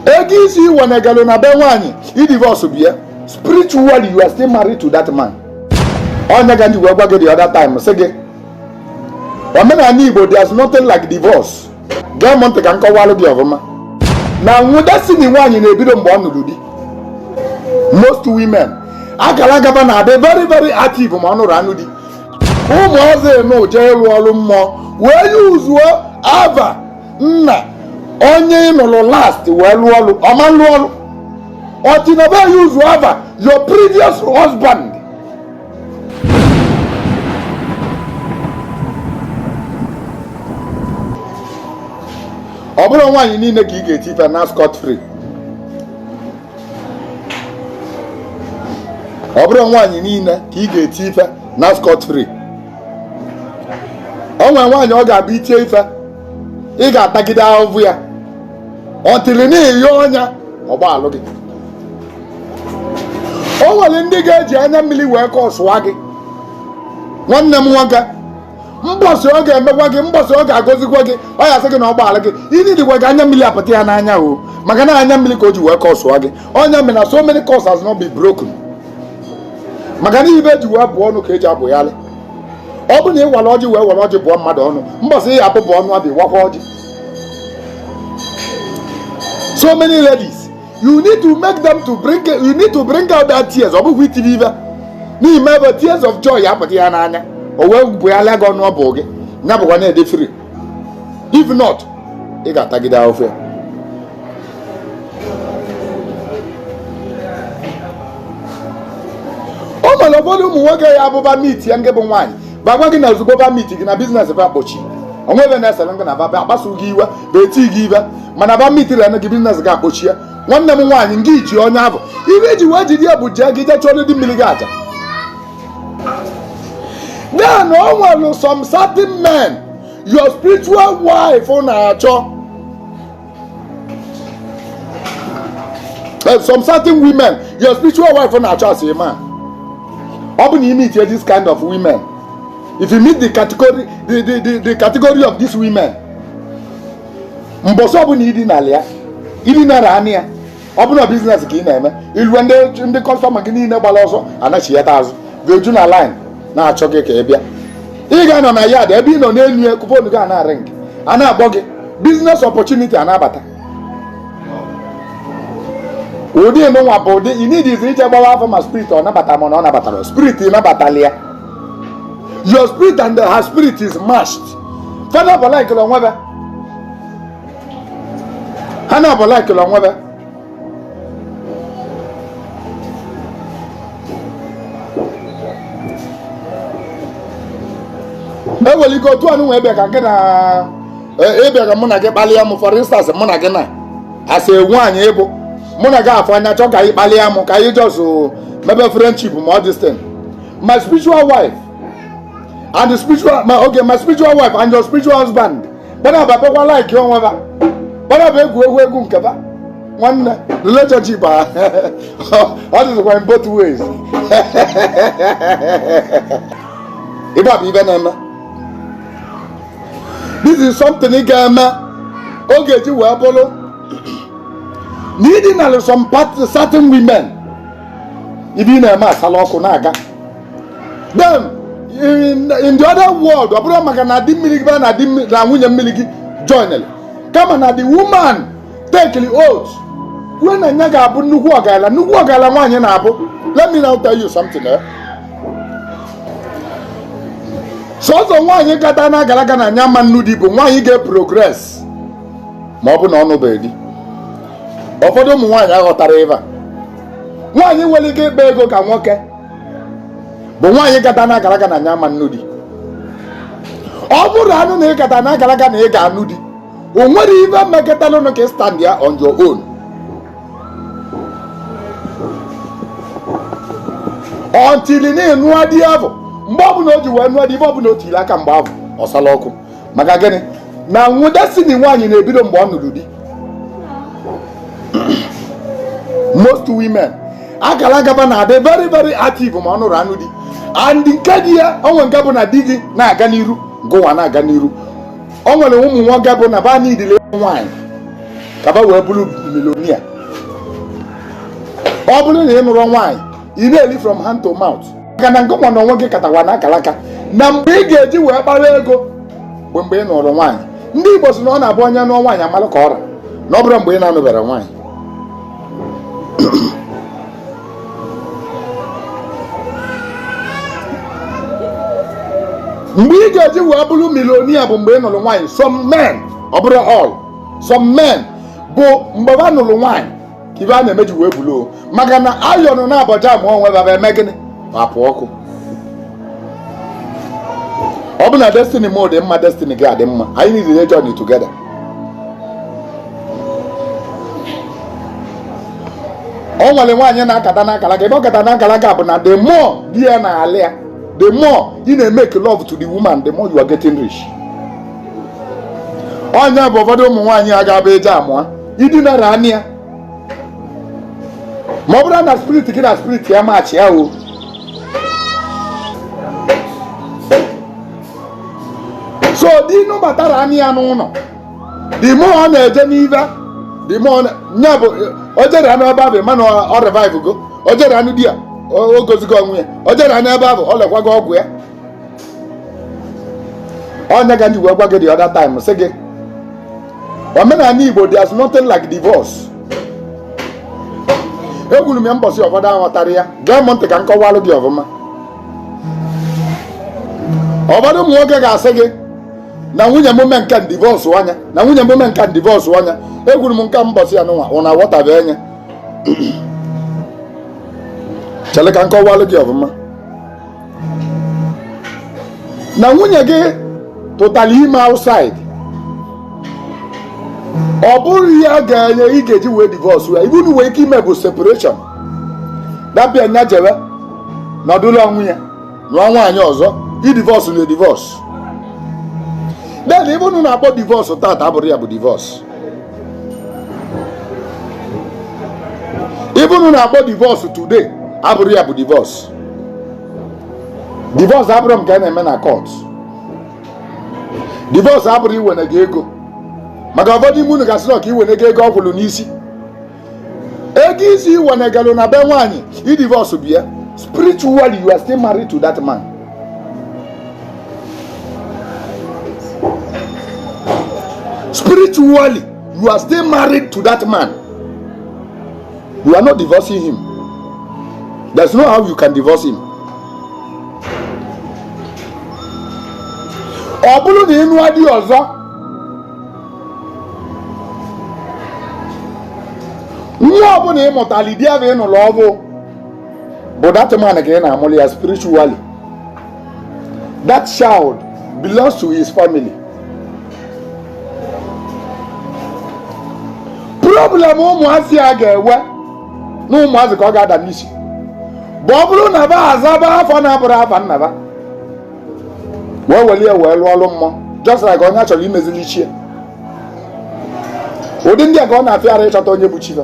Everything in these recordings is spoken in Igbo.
Egisi when galo na be nwanyi, he divorce bia. Spiritually you are still married to that man. Onye ganji we gwa the other time say ge. Wamena ni Igbo there's nothing like divorce. Government can call walo di ofoma. Na nwuda si ni nwanyi na ebido mgbe onulu di. Most women akala gaba na dey very very active ma onuru anu di. Ụmụazị no je elu ọrụ mmụọ wee use ava nna onye ịnụlụ last wee lụọ ọrụ ọma lụọ ọrụ ọtịnaba use ava your previous husband. Ọ bụrụ nwaanyị niile ka ị ga-eti ife na scot free. Ọ bụrụ nwaanyị niile ka ị ga-eti ife na scot free. O nwere nwaanyị ọ ga-abịa itie ife ị ga-atagide ahụhụ ya ọtịrị n'ihi ọnya ọgba alụ gị. O nwere ndị ga-eji anya mmiri wee kọsụwa gị nwanne m nwoke mbọsị ọ ga-emekwa gị mbọsị ọ ga-agọzikwa gị ọ ya sị gị na ọgbaala gị ịdị dịkwa gị anya mmiri apụta ya n'anya o maka na anya mmiri ka o ji wee kọsụwa gị ọnya mere na so many cause has not been broken maka na ibe eji wee bụọ ọnụ ka eji abụ ya lị. Ọ bụ na ị wara ọjị wee were ọjị bụọ mmadụ ọnụ mbọsị ya abụbụ ọnụ abịa wakwa ọjị. So many ladies you need to make them to bring out that tears ọ bụghị itiri ibe n'ime ebe tears of joy apụta ya n'anya o wee bụ ya lega ọnụ ọbụ gị ya bụkwa na-ede free. If not ị ga-atagide ahụhụ ya. O nwere ụfọdụ ụmụ nwoke ya abụba meet ya nke bụ nwaanyị bagwa gị na ozugbo ba meet gị na biznes ba akpọchi onwe ebe na-esere ngị na ba akpasu gị iwe ba eti gị ibe mana ba meet rene gị biznes ga akpọchi ya. Nwanne m nwaanyị ngị iji onye abụ ibe iji wee jide ya bụ jee gị jee chọrọ ndị mmiri gị aja. Then o nwere some certain men your spiritual wife na-achọ some certain women your spiritual wife na-achọ as a man. Ọ bụ na you meet this kind of women, if you meet the category of these women, mbọsọ ọ bụ na ịdị n'ala ya ịdị nara anị ya ọ bụ na business ka ị na-eme ilu ndị customer gị niile gbara ọsọ anachigheta azụ ga-eju na line na-achọ gị ka ị bịa. Ị ga-anọ na yard ebe ị nọ n'elu ya fonu gị a na-arịng a na-agbọ gị business opportunity a na-abata. Ụdị nwa bụ ụdị you need ije gbawa afọ ma spirit ọ nabata mana ọ nabatara spirit ị nabatala ya. Your spirit and her spirit is matched. Fada bụ like onwebe ha na bụ like onwebe. Eweli ike otu anụ nwe ebe ka nke na ebe ka mụ na gị kpalịa m for instance mụ na gị na asị nwaanyị ịbụ mụ na gị afọ anya chọ ka anyị kpalịa m ka anyị just mebe friendship ma ọ distant. My spiritual wife and the spiritual my spiritual wife and your spiritual husband bana babekwa like onwe ba bana be egwu nke ba nwanne relationship all this going both ways. Ịba bụ ibe na-eme. This is something ị ga-eme oge eji wee bụrụ needing na some certain women ibi na-eme asala ọkụ na-aga. Then in the other world ọ bụrụ maka na di mmiri gị na nwunye mmiri gị join kama na the woman take the oath kwue na nya ga-abụ nnukwu ọgala nwaanyị na-abụ. Let me now tell you something sọsọ nwaanyị kata na agalaga na anya ma nnu di bụ nwaanyị ga-progress ma ọ bụ na ọ nụbeghị di. Ụfọdụ ụmụ nwaanyị aghọtara ebe a nwaanyị nwere ike ịkpa ego ka nwoke bụ nwaanyị kata na agalaga na anya ma nnu di. Ọ bụrụ anụ na ịkata na agalaga na ị ga-anụ di o nwere ibe mmekọtalụnụ ka ị stand ya on your own. Until na ịnụọ di afọ mgbe ọ bụ na o ji wee nụọ di ibe ọ bụ na o tiri aka mgbe ahụ ọsala ọkụ maka gịnị na nwụda si na nwaanyị na-ebido mgbe ọ nụrụ di. Most women akala gaba na-adị very very active ma ọ nụrụ anụ di and nke di ya onwe nke bụ na di gị na-aga n'iru ngụwa na-aga n'iru. O nwere ụmụ nwoke bụ na ba n'idile nwaanyị kaba wee bụrụ milonia. Ọ bụrụ na ị nụrụ nwaanyị ị na-eli from hand to mouth maka na ngụnwa na onwe gị katawa na akalaka na mgbe ị ga-eji wee kpara ego bụ mgbe ị nụrụ nwaanyị. Ndị Igbo sị na ọ na-abụ onye nụọ nwaanyị amalụ ka ọra na ọ bụrụ mgbe ị na-anụbere nwaanyị. Mgbe ị ga-eji wee bụrụ milonia bụ mgbe ị nụrụ nwaanyị. Some men, ọ bụrụ all, some men bụ mgbe ha nụrụ nwaanyị ka ibe a na-emeji wee bulu maka na ayọnụ na-abọja ma onwe baba eme gịnị apụ ọkụ. Ọ bụ na destiny m dị mma, destiny gị adị mma, anyị niile journey together. O nwere nwaanyị na-akata n'akalaka, ebe ọ kata n'akalaka bụ na the more di ya na-alị ya, the more you na-make love to the woman, the more you are getting rich. Onye bụ ụfọdụ ụmụ nwaanyị a ga-abụ eje amụọ idinara anya ya ma ọ bụrụ na spirit gị na spirit ya maachị ya o. So di nụ batara anya ya n'ụlọ, the more ọ na-eje n'ive, the more nya bụ o jere anụ ebe ahụ mana ọ revive go, o jere anụ di ya o gozigo onwe ya, o jere anụ ebe ahụ ọ lekwago ọgwụ ya. Onye ga nji wee gwa gị the other time sị gị omenala Igbo there's nothing like divorce. Egwuru m ya mbọsị ụfọdụ aghọtara ya, gee m ntị ka m kọwalụ gị ọfụma. Ụfọdụ ụmụ nwoke ga-asị gị na nwunye m mee nke divorce anya, na nwunye m mee nke divorce anya. Egwuru m nke mbọsị ya n'ụwa ụna aghọtabe anya. Chere ka m kọwalụ gị ọfụma. Na nwunye gị tụtara ime outside, ọ bụrụ ya ga-enye ị ga-eji wee divorce ya, ibu nwere ike ime bụ separation. Dabịa nya jebe nọdụlụ onwe ya nụọ nwaanyị ọzọ, i divorce na divorce. Then ibu na-akpọ divorce tata abụrụ ya bụ divorce. Ibu na-akpọ divorce today abụrụ ya bụ divorce. Divorce abụrụ nke a na-eme na court. Divorce abụrụ iwene gị ego, maka ụfọdụ ime unu gasị na ọka iwene gị ego ọ kwụrụ n'isi. Ego isi iwene galụ na be nwaanyị i divorce bụ ya. Spiritually you are still married to that man. Spiritually you are still married to that man. You are not divorcing him. There's no how you can divorce him. Ọ bụrụ na ịnụ adị ọzọ, nwa ọbụla ịmụtala di abụ ịnụlọ ọbụ bụ that man ka ị na-amụlị ya spiritually. That child belongs to his family. Problem ụmụazị a ga-ewe na ụmụazị ka ọ ga-ada n'isi bụ ọ bụrụ na ba azaba afọ na-abụrụ afa nnaba wee welie wee lụọ ọrụ mmụọ, just like onye chọrọ imezili ichie. Ụdị ndị a ka ọ na-afịa arụ ịchọta onye bụ chiva,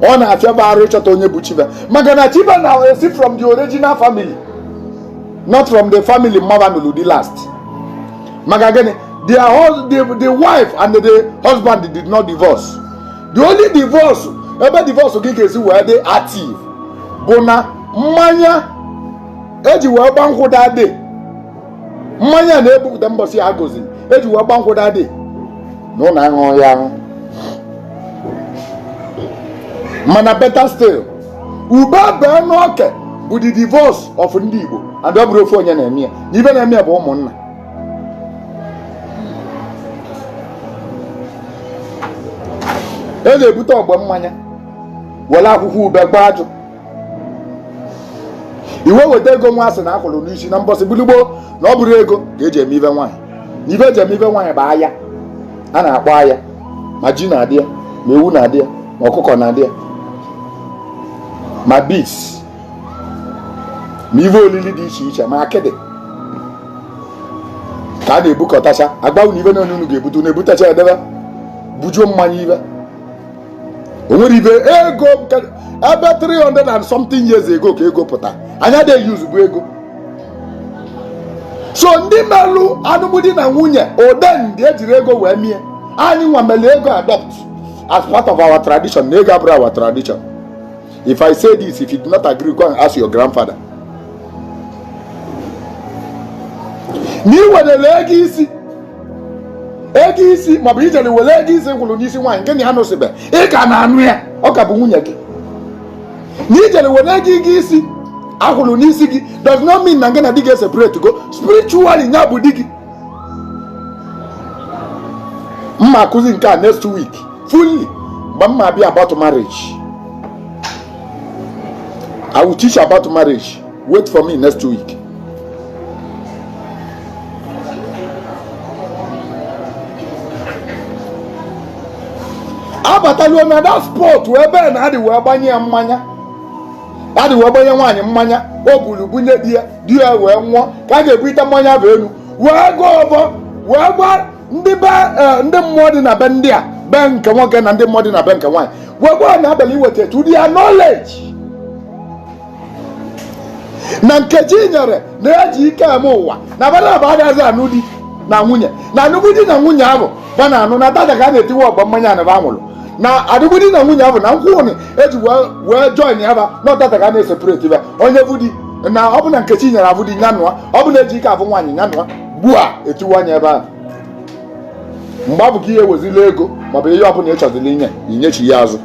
ọ na-afịa bụ arụ ịchọta onye bụ chiva, maka na chiva na-esi from the original family, not from the family mother nụrụ the last. Maka gịnị? The wife and the husband did not divorce. The only divorce ebe divorce gị ga-esi wee dị active bụ na mmanya eji wee gba nkwụ dade, mmanya na-ebupụta mbọsị ya gozi eji wee gba nkwụ dade na ụlọ aṅụ ya aṅụ. Mana better still, ube bee n'oke bụ the divorce of ndị Igbo, and ọ bụrụ ofe onye na-eme ya, na ibe na-eme ya bụ ụmụnna. E na-ebute ọgbe mmanya were akwụkwọ ube gba ajụ, iwe weta ego nwa asị na akwụrụ n'isi na mbọsị bilugbo na ọ bụrụ ego ga-eji eme ibe nwaanyị. Na ibe eji eme ibe nwaanyị bụ aya, a na-akpọ aya, ma ji na-adị ya, ma ewu na-adị ya, ma ọkụkọ na-adị ya, ma beans, ma ibe olili dị iche iche, ma akịdị ka a na-ebukọtacha agbanwe na ibe na unu ga-ebute, na-ebutacha edebe bujuo mmanya ibe. O nwere ibe ego ebe 300 and something years ago ka ego pụta, anya dị use bụ ego. So ndị melụ anụmụdi na nwunye ode ndị ejiri ego wee mie, anyị nwa mere ego adopt. as part of our tradition. Our tradition. If I say this, if you do not agree, go and ask your grandfather. Ni wele legisi. Egisi, mabu ijele wele egisi kwulu nisi wine. Ngeni hano sebe. Eka na anu ya. Oka bu nwunye gi. Ni ijele wele egisi. Akwulu nisi gi. Does not mean na ngena digi separate to go. Spiritually nyabu digi. Mma kuzi nka next week. Fully. But mma be about marriage. I will teach you about marriage. Wait for me next week. Abatalu na that sport we be na adi we gbanye mmanya. Adi we gbanye nwanyị mmanya. O bulu bunye die we nwo. Ka ga ebuita mmanya be enu. We go over. We gba ndị ndị mmụọ dị na be ndị a. Be nke nwoke na ndị mmụọ dị na be nke nwanyị. We go na abali wete to their knowledge. Na nkeji nyere na-eji ike eme ụwa na bana ba agaghị anụ di na nwunye na anụgudi na nwunye ahụ bana anụ na tata ka a na-etiwe ọgba mmanya na ba nwụrụ na adụgudi na nwunye ahụ na nkwụni eji wee join ya ba na tata ka a na-eseparate ba onye vudi na ọ bụ na nkeji nyere avudi nyanụa ọ bụ na-eji ike afụ nwaanyị nyanụa gbua etiwe anya ebe ahụ mgbe ọ bụ ka ihe wezili ego maọbụ ihe ọbụla ị chọzili inye inyechi ya azụ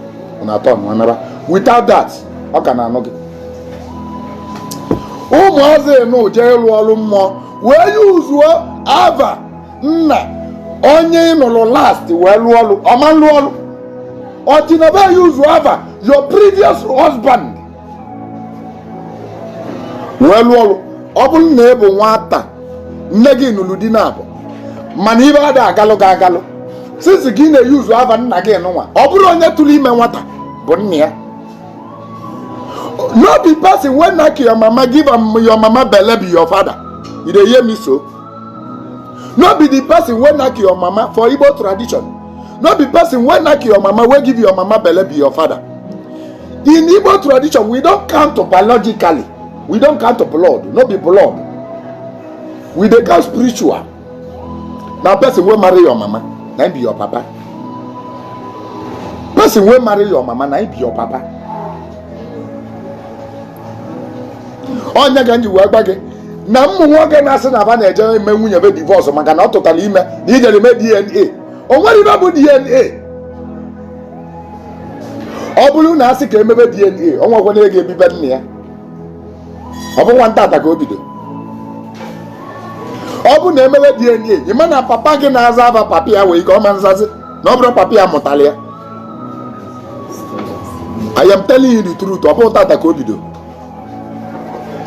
na atọ nwanara without that ọ ka na-anụ gị ụmụazị enu jee ịlụ ọrụ mmụọ wee yuzuo ava nna onye ịnụrụ last wee lụọ ọrụ ọma lụọ ọrụ ọdịnaba yuzuo ava your previous husband wee lụọ ọrụ ọ bụrụ na ị bụ nwata nne gị nụrụ di na-abụ mana ibe ada agalụ gị agalụ sisi gị na-eyuzu ava nna gị nụnwa ọ bụrụ onye tụrụ ime nwata bụ nna ya. No be person when knock your mama give your mama belle be your father. You dey hear me so? No be the person when knock your mama for Igbo tradition. No be person when knock your mama wey give your mama belle be your father. In Igbo tradition, we don't count biologically. We don't count blood. No be blood. We dey count spiritual. Now person wey marry your mama, na be your papa. Person wey marry your mama, na be your papa. Onye ga nji wee gba gị na mmụ nwoke na-asị na aba na-eje eme nwunye be divorce maka na ọ tụtara ime na ijere eme DNA. O nwere ibe bụ DNA. Ọ bụrụ na asị ka emebe DNA, ọ nwekwa na ego ebibe nne ya. Ọ bụ nwata ata ka o bido. Ọ bụ na emebe DNA, ịma na papa gị na-aza aba papa ya wee ike ọma nzazi na ọ bụrụ papa ya mụtara ya. I am telling you the truth. Ọ bụ tata ka o bido.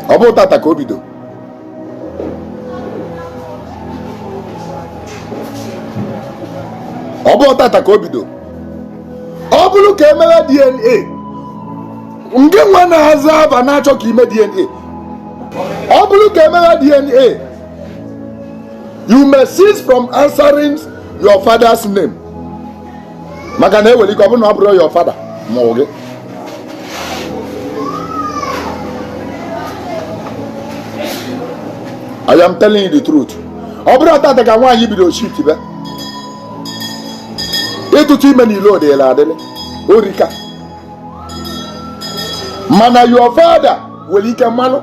Ọ bụ tata ka o bido. Ọ bụ tata ka o bido. Ọ bụrụ ka emere DNA, nke nwa na-aza aba na-achọ ka ime DNA. Ọ bụrụ ka emere DNA, you may cease from answering your father's name. Maka na ewere ike ọ bụrụ na ọ bụrụ your father ma ọ gị. I am telling you the truth. Ọ bụrụ tata ka nwaanyị bido shit be. Ịtụtụ ime n'ile odela adịlị. Orika. Mana your father nwere ike mmanụ